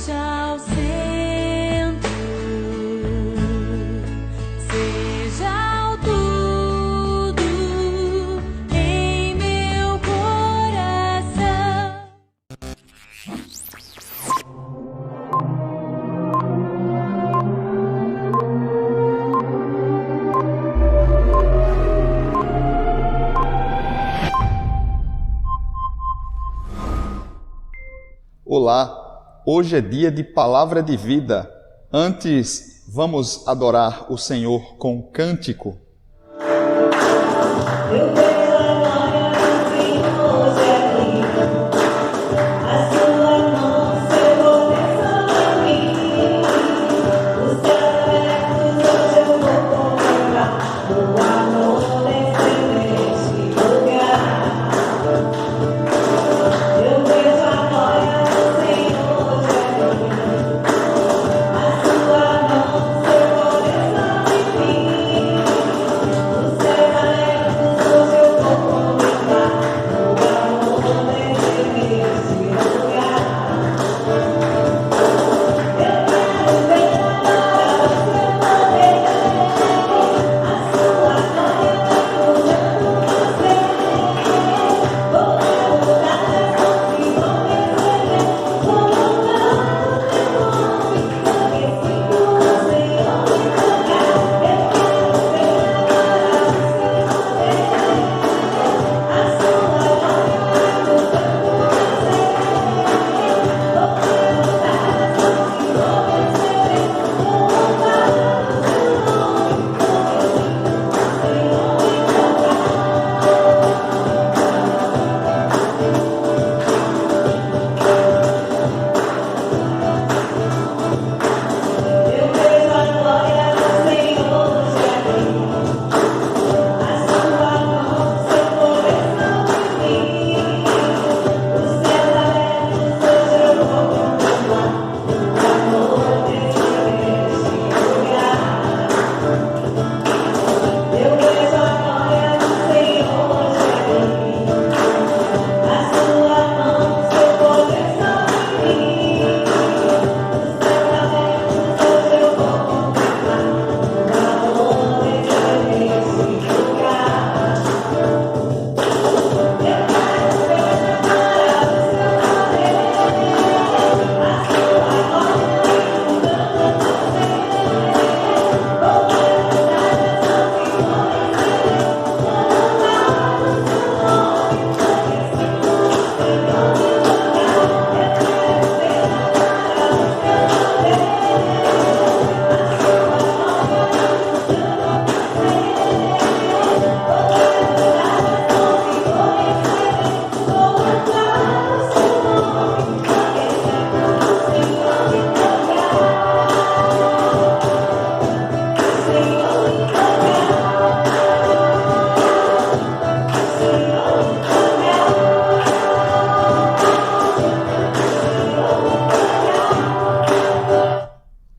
Seja o centro, seja o tudo em meu coração. Olá, hoje é dia de Palavra de Vida. Antes, vamos adorar o Senhor com cântico.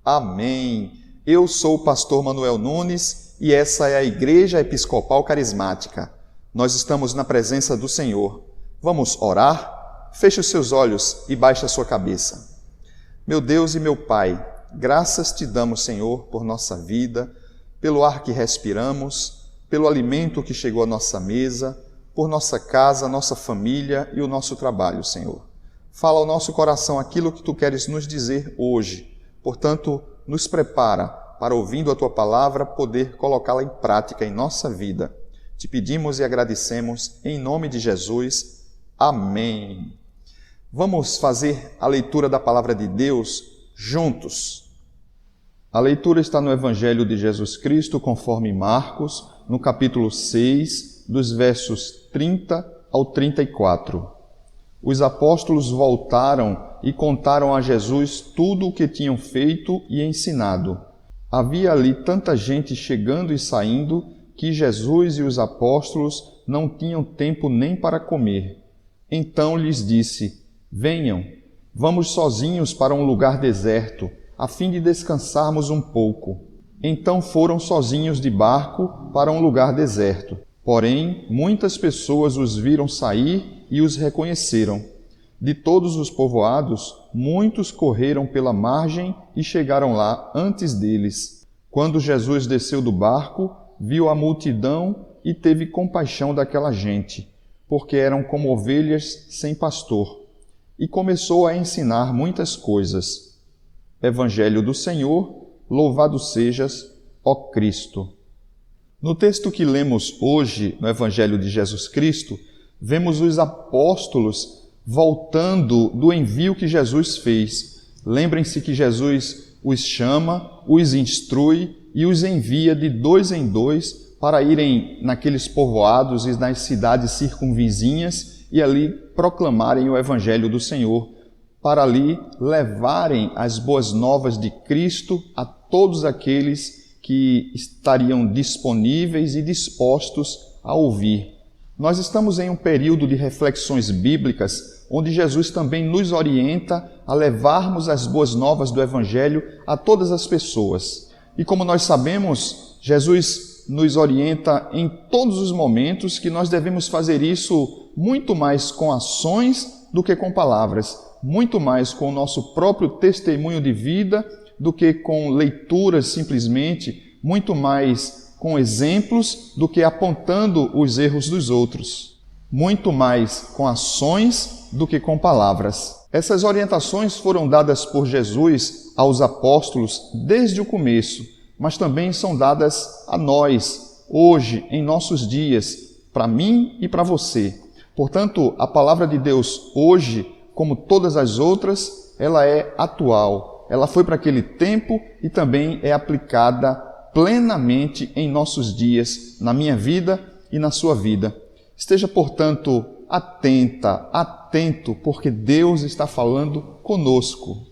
Amém. Eu sou o pastor Manuel Nunes e essa é a Igreja Episcopal Carismática. Nós estamos na presença do Senhor. Vamos orar? Feche os seus olhos e baixe a sua cabeça. Meu Deus e meu Pai, graças te damos, Senhor, por nossa vida, pelo ar que respiramos, pelo alimento que chegou à nossa mesa, por nossa casa, nossa família e o nosso trabalho, Senhor. Fala ao nosso coração aquilo que tu queres nos dizer hoje. Portanto, nos prepara para, ouvindo a tua palavra, poder colocá-la em prática em nossa vida. Te pedimos e agradecemos em nome de Jesus. Amém. Vamos fazer a leitura da palavra de Deus juntos. A leitura está no Evangelho de Jesus Cristo, conforme Marcos, no capítulo 6, dos versos 30 ao 34. Os apóstolos voltaram e contaram a Jesus tudo o que tinham feito e ensinado. Havia ali tanta gente chegando e saindo que Jesus e os apóstolos não tinham tempo nem para comer. Então lhes disse: venham, vamos sozinhos para um lugar deserto, a fim de descansarmos um pouco. Então foram sozinhos de barco para um lugar deserto. Porém, muitas pessoas os viram sair e os reconheceram. De todos os povoados, muitos correram pela margem e chegaram lá antes deles. Quando Jesus desceu do barco, viu a multidão e teve compaixão daquela gente, porque eram como ovelhas sem pastor, e começou a ensinar muitas coisas. Evangelho do Senhor, louvado sejas, ó Cristo. No texto que lemos hoje, no Evangelho de Jesus Cristo, vemos os apóstolos voltando do envio que Jesus fez. Lembrem-se que Jesus os chama, os instrui e os envia de 2 em 2 para irem naqueles povoados e nas cidades circunvizinhas e ali proclamarem o Evangelho do Senhor, para ali levarem as boas novas de Cristo a todos aqueles que estariam disponíveis e dispostos a ouvir. Nós estamos em um período de reflexões bíblicas, onde Jesus também nos orienta a levarmos as boas novas do Evangelho a todas as pessoas. E como nós sabemos, Jesus nos orienta em todos os momentos que nós devemos fazer isso muito mais com ações do que com palavras, muito mais com o nosso próprio testemunho de vida do que com leituras simplesmente, muito mais com exemplos do que apontando os erros dos outros, muito mais com ações do que com palavras. Essas orientações foram dadas por Jesus aos apóstolos desde o começo, mas também são dadas a nós, hoje, em nossos dias, para mim e para você. Portanto, a palavra de Deus hoje, como todas as outras, ela é atual. Ela foi para aquele tempo e também é aplicada plenamente em nossos dias, na minha vida e na sua vida. Esteja, portanto, atento, porque Deus está falando conosco.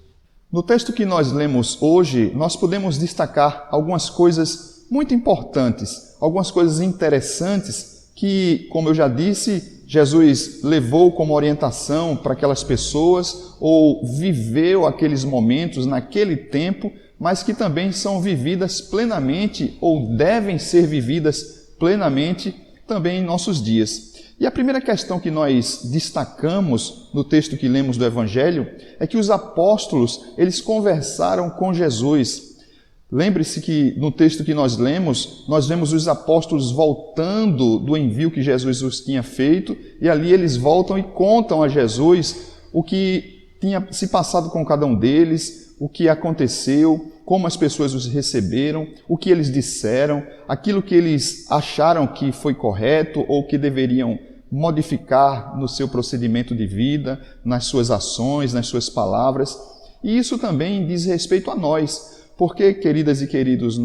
No texto que nós lemos hoje, nós podemos destacar algumas coisas muito importantes, algumas coisas interessantes que, como eu já disse, Jesus levou como orientação para aquelas pessoas ou viveu aqueles momentos naquele tempo, mas que também são vividas plenamente ou devem ser vividas plenamente também em nossos dias. E a primeira questão que nós destacamos no texto que lemos do Evangelho é que os apóstolos, eles conversaram com Jesus. Lembre-se que no texto que nós lemos, nós vemos os apóstolos voltando do envio que Jesus os tinha feito, e ali eles voltam e contam a Jesus o que tinha se passado com cada um deles, o que aconteceu, como as pessoas os receberam, o que eles disseram, aquilo que eles acharam que foi correto ou que deveriam modificar no seu procedimento de vida, nas suas ações, nas suas palavras. E isso também diz respeito a nós. Porque, queridas e queridos,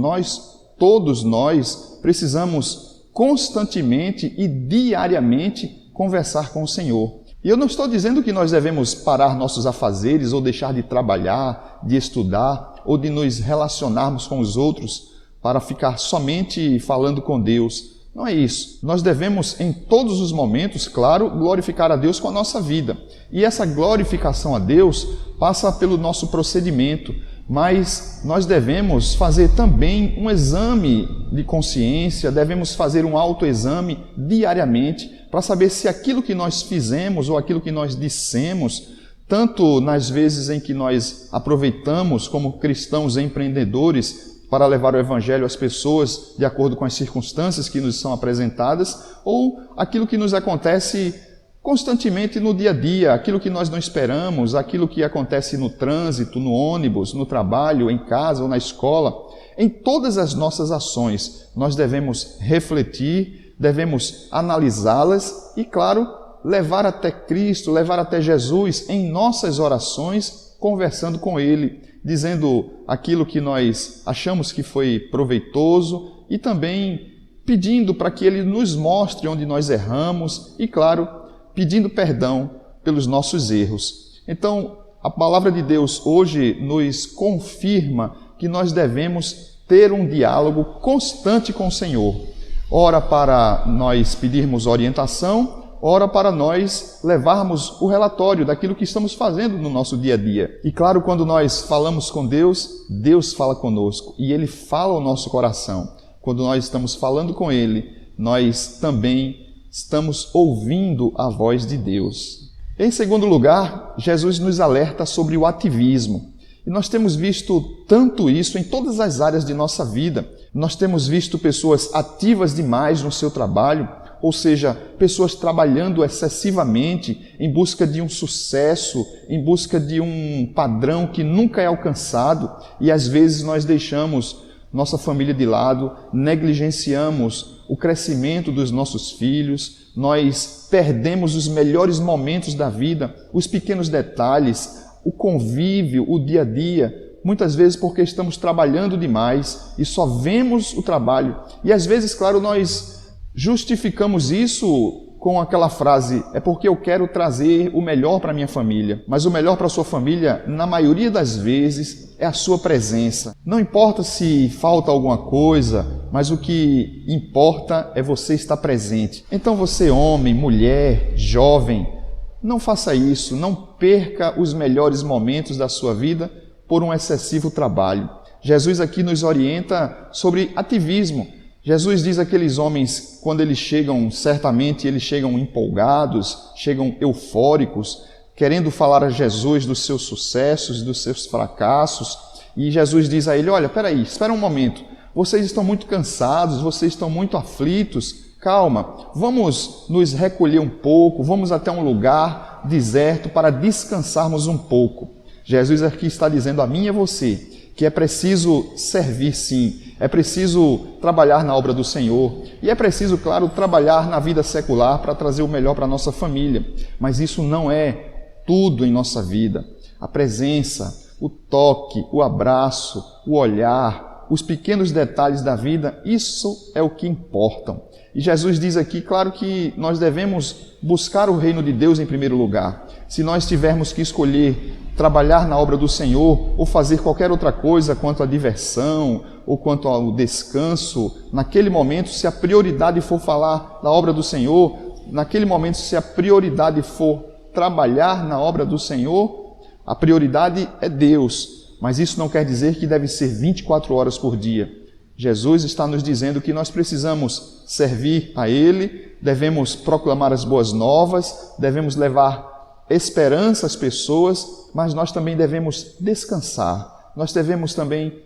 todos nós, precisamos constantemente e diariamente conversar com o Senhor. E eu não estou dizendo que nós devemos parar nossos afazeres ou deixar de trabalhar, de estudar ou de nos relacionarmos com os outros para ficar somente falando com Deus. Não é isso. Nós devemos, em todos os momentos, claro, glorificar a Deus com a nossa vida. E essa glorificação a Deus passa pelo nosso procedimento. Mas nós devemos fazer também um exame de consciência, devemos fazer um autoexame diariamente para saber se aquilo que nós fizemos ou aquilo que nós dissemos, tanto nas vezes em que nós aproveitamos como cristãos empreendedores para levar o Evangelho às pessoas de acordo com as circunstâncias que nos são apresentadas, ou aquilo que nos acontece constantemente no dia a dia, aquilo que nós não esperamos, aquilo que acontece no trânsito, no ônibus, no trabalho, em casa ou na escola. Em todas as nossas ações, nós devemos refletir, devemos analisá-las e, claro, levar até Cristo, levar até Jesus em nossas orações, conversando com Ele, dizendo aquilo que nós achamos que foi proveitoso e também pedindo para que Ele nos mostre onde nós erramos e, claro, pedindo perdão pelos nossos erros. Então, a palavra de Deus hoje nos confirma que nós devemos ter um diálogo constante com o Senhor. Ora para nós pedirmos orientação, ora para nós levarmos o relatório daquilo que estamos fazendo no nosso dia a dia. E claro, quando nós falamos com Deus, Deus fala conosco e Ele fala ao nosso coração. Quando nós estamos falando com Ele, nós também estamos ouvindo a voz de Deus. Em segundo lugar, Jesus nos alerta sobre o ativismo. E nós temos visto tanto isso em todas as áreas de nossa vida. Nós temos visto pessoas ativas demais no seu trabalho, ou seja, pessoas trabalhando excessivamente em busca de um sucesso, em busca de um padrão que nunca é alcançado, e às vezes nós deixamos nossa família de lado, negligenciamos o crescimento dos nossos filhos, nós perdemos os melhores momentos da vida, os pequenos detalhes, o convívio, o dia a dia, muitas vezes porque estamos trabalhando demais e só vemos o trabalho. E às vezes, claro, nós justificamos isso com aquela frase, é porque eu quero trazer o melhor para a minha família. Mas o melhor para a sua família, na maioria das vezes, é a sua presença. Não importa se falta alguma coisa, mas o que importa é você estar presente. Então você, homem, mulher, jovem, não faça isso, não perca os melhores momentos da sua vida por um excessivo trabalho. Jesus aqui nos orienta sobre ativismo. Jesus diz àqueles homens, quando eles chegam, certamente eles chegam empolgados, chegam eufóricos, querendo falar a Jesus dos seus sucessos, dos seus fracassos, e Jesus diz a ele, olha, espera um momento, vocês estão muito cansados, vocês estão muito aflitos, calma, vamos nos recolher um pouco, vamos até um lugar deserto para descansarmos um pouco. Jesus aqui está dizendo a mim e a você que é preciso servir sim, é preciso trabalhar na obra do Senhor e é preciso, claro, trabalhar na vida secular para trazer o melhor para a nossa família, mas isso não é tudo em nossa vida. A presença, o toque, o abraço, o olhar, os pequenos detalhes da vida, isso é o que importam. E Jesus diz aqui, claro, que nós devemos buscar o reino de Deus em primeiro lugar. Se nós tivermos que escolher trabalhar na obra do Senhor ou fazer qualquer outra coisa quanto à diversão ou quanto ao descanso, naquele momento, se a prioridade for falar na obra do Senhor, naquele momento, se a prioridade for trabalhar na obra do Senhor, a prioridade é Deus. Mas isso não quer dizer que deve ser 24 horas por dia. Jesus está nos dizendo que nós precisamos servir a Ele, devemos proclamar as boas novas, devemos levar esperança às pessoas, mas nós também devemos descansar, nós devemos também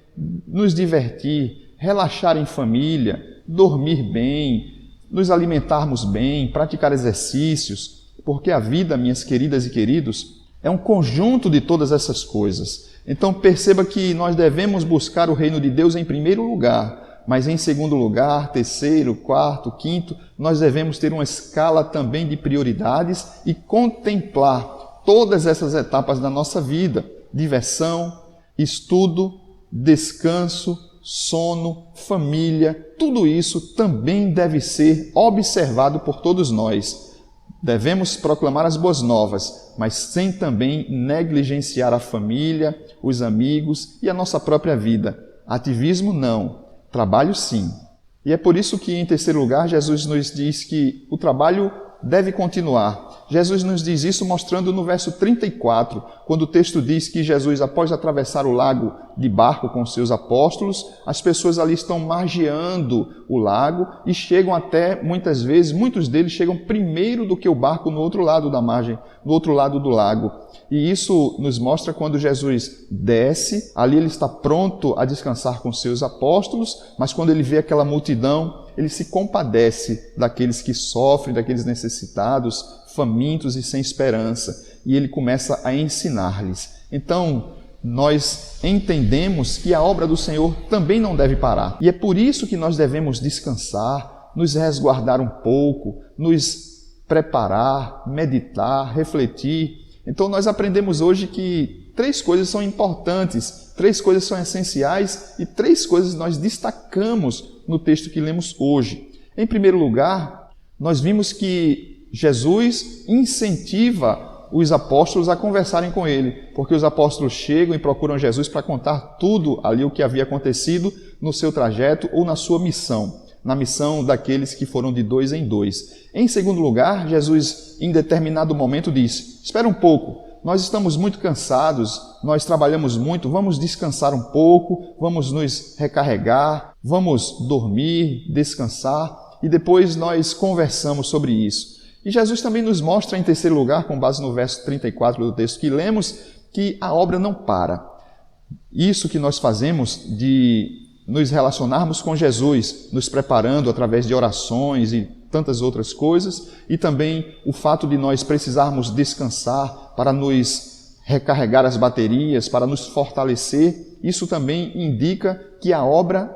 nos divertir, relaxar em família, dormir bem, nos alimentarmos bem, praticar exercícios, porque a vida, minhas queridas e queridos, é um conjunto de todas essas coisas. Então perceba que nós devemos buscar o reino de Deus em primeiro lugar, mas em segundo lugar, terceiro, quarto, quinto, nós devemos ter uma escala também de prioridades e contemplar todas essas etapas da nossa vida: diversão, estudo, descanso, sono, família, tudo isso também deve ser observado por todos nós. Devemos proclamar as boas novas, mas sem também negligenciar a família, os amigos e a nossa própria vida. Ativismo não, trabalho sim. E é por isso que, em terceiro lugar, Jesus nos diz que o trabalho deve continuar. Jesus nos diz isso mostrando no verso 34, quando o texto diz que Jesus, após atravessar o lago de barco com seus apóstolos, as pessoas ali estão margeando o lago e chegam até, muitas vezes, muitos deles chegam primeiro do que o barco no outro lado da margem, no outro lado do lago. E isso nos mostra quando Jesus desce, ali ele está pronto a descansar com seus apóstolos, mas quando ele vê aquela multidão, ele se compadece daqueles que sofrem, daqueles necessitados, famintos e sem esperança, e ele começa a ensinar-lhes. Então, nós entendemos que a obra do Senhor também não deve parar. E é por isso que nós devemos descansar, nos resguardar um pouco, nos preparar, meditar, refletir. Então, nós aprendemos hoje que 3 coisas são importantes, 3 coisas são essenciais e 3 coisas nós destacamos no texto que lemos hoje. Em primeiro lugar, nós vimos que Jesus incentiva os apóstolos a conversarem com ele, porque os apóstolos chegam e procuram Jesus para contar tudo ali o que havia acontecido no seu trajeto ou na sua missão, na missão daqueles que foram de 2 em 2. Em segundo lugar, Jesus, em determinado momento, disse: espera um pouco, nós estamos muito cansados, nós trabalhamos muito, vamos descansar um pouco, vamos nos recarregar, vamos dormir, descansar, e depois nós conversamos sobre isso. E Jesus também nos mostra, em terceiro lugar, com base no verso 34 do texto que lemos, que a obra não para. Isso que nós fazemos de nos relacionarmos com Jesus, nos preparando através de orações e tantas outras coisas, e também o fato de nós precisarmos descansar para nos recarregar as baterias, para nos fortalecer, isso também indica que a obra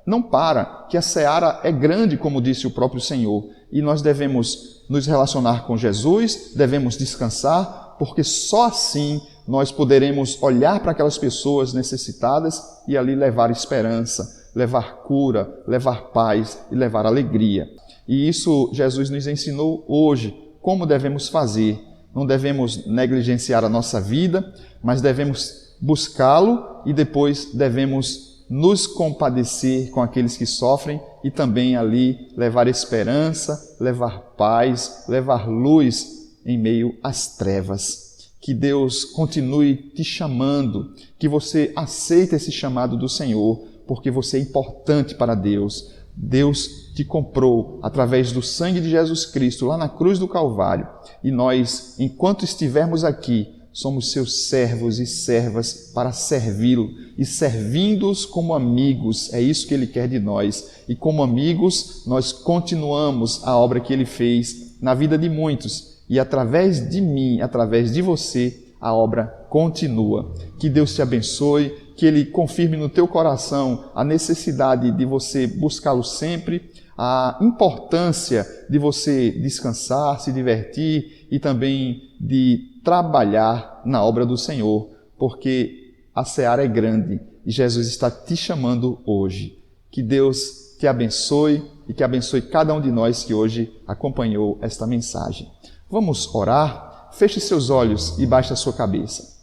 não para, que a seara é grande, como disse o próprio Senhor, e nós devemos nos relacionar com Jesus, devemos descansar, porque só assim nós poderemos olhar para aquelas pessoas necessitadas e ali levar esperança, levar cura, levar paz e levar alegria. E isso Jesus nos ensinou hoje, como devemos fazer. Não devemos negligenciar a nossa vida, mas devemos buscá-lo e depois devemos nos compadecer com aqueles que sofrem e também ali levar esperança, levar paz, levar luz em meio às trevas. Que Deus continue te chamando, que você aceite esse chamado do Senhor, porque você é importante para Deus. Deus te comprou através do sangue de Jesus Cristo lá na cruz do Calvário. E nós, enquanto estivermos aqui, somos seus servos e servas para servi-lo e servindo-os como amigos. É isso que ele quer de nós. E como amigos, nós continuamos a obra que ele fez na vida de muitos. E através de mim, através de você, a obra continua. Que Deus te abençoe, que ele confirme no teu coração a necessidade de você buscá-lo sempre, a importância de você descansar, se divertir e também de trabalhar na obra do Senhor, porque a seara é grande e Jesus está te chamando hoje. Que Deus te abençoe e que abençoe cada um de nós que hoje acompanhou esta mensagem. Vamos orar? Feche seus olhos e baixe a sua cabeça.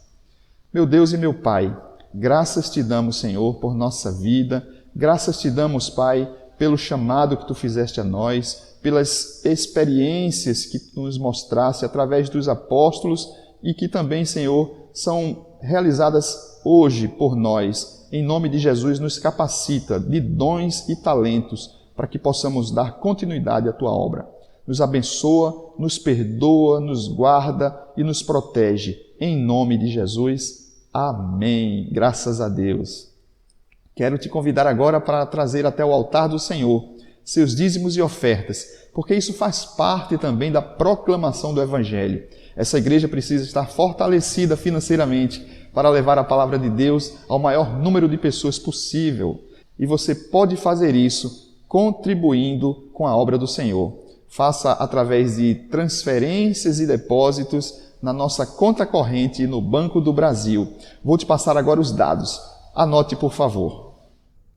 Meu Deus e meu Pai, graças te damos, Senhor, por nossa vida. Graças te damos, Pai, pelo chamado que tu fizeste a nós, pelas experiências que tu nos mostraste através dos apóstolos e que também, Senhor, são realizadas hoje por nós. Em nome de Jesus, nos capacita de dons e talentos para que possamos dar continuidade à tua obra. Nos abençoa, nos perdoa, nos guarda e nos protege. Em nome de Jesus, amém. Graças a Deus. Quero te convidar agora para trazer até o altar do Senhor seus dízimos e ofertas, porque isso faz parte também da proclamação do Evangelho. Essa igreja precisa estar fortalecida financeiramente para levar a palavra de Deus ao maior número de pessoas possível. E você pode fazer isso contribuindo com a obra do Senhor. Faça através de transferências e depósitos na nossa conta corrente no Banco do Brasil. Vou te passar agora os dados. Anote, por favor.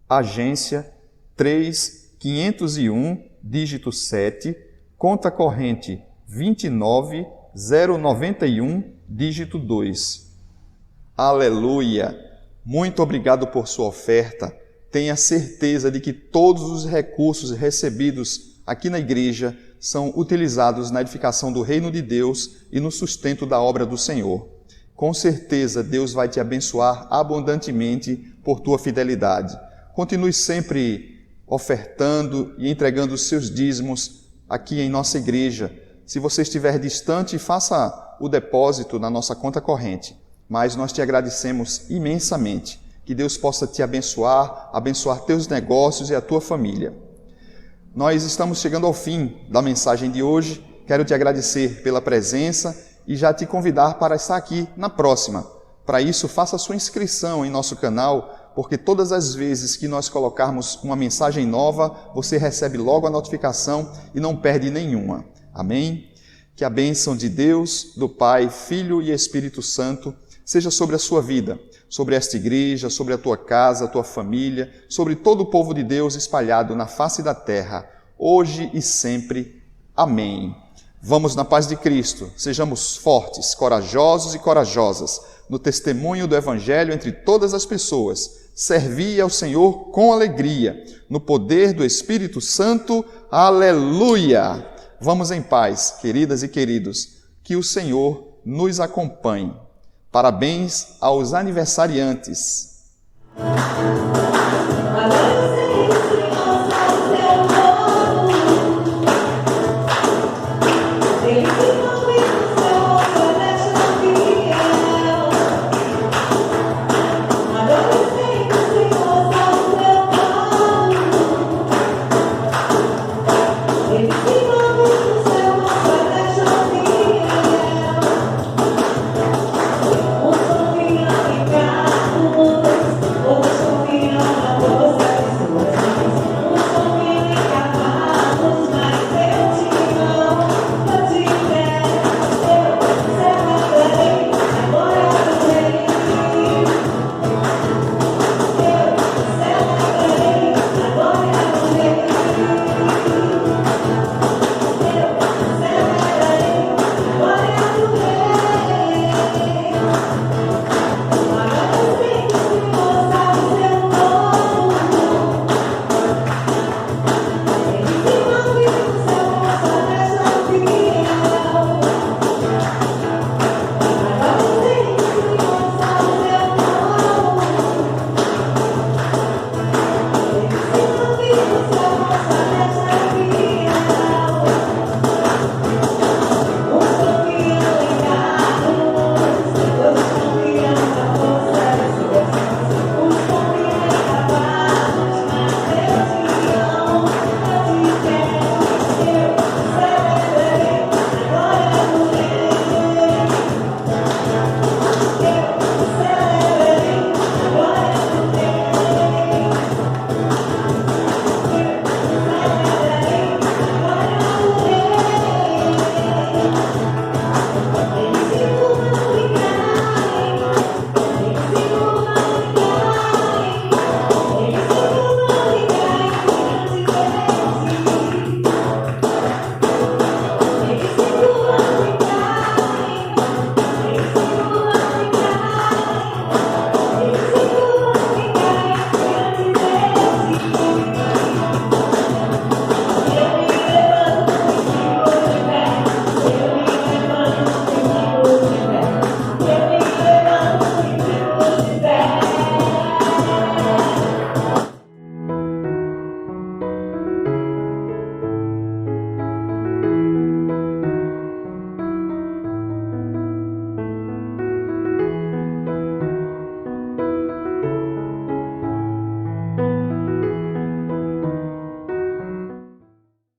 Agência 3501, dígito 7, conta corrente 29091, dígito 2. Aleluia! Muito obrigado por sua oferta. Tenha certeza de que todos os recursos recebidos aqui na igreja são utilizados na edificação do reino de Deus e no sustento da obra do Senhor. Com certeza, Deus vai te abençoar abundantemente por tua fidelidade. Continue sempre ofertando e entregando os seus dízimos aqui em nossa igreja. Se você estiver distante, faça o depósito na nossa conta corrente. Mas nós te agradecemos imensamente. Que Deus possa te abençoar, abençoar teus negócios e a tua família. Nós estamos chegando ao fim da mensagem de hoje. Quero te agradecer pela presença e já te convidar para estar aqui na próxima. Para isso, faça a sua inscrição em nosso canal, porque todas as vezes que nós colocarmos uma mensagem nova, você recebe logo a notificação e não perde nenhuma. Amém? Que a bênção de Deus, do Pai, Filho e Espírito Santo seja sobre a sua vida, sobre esta igreja, sobre a tua casa, a tua família, sobre todo o povo de Deus espalhado na face da terra, hoje e sempre. Amém. Vamos na paz de Cristo, sejamos fortes, corajosos e corajosas no testemunho do Evangelho entre todas as pessoas. Servi ao Senhor com alegria, no poder do Espírito Santo. Aleluia! Vamos em paz, queridas e queridos, que o Senhor nos acompanhe. Parabéns aos aniversariantes.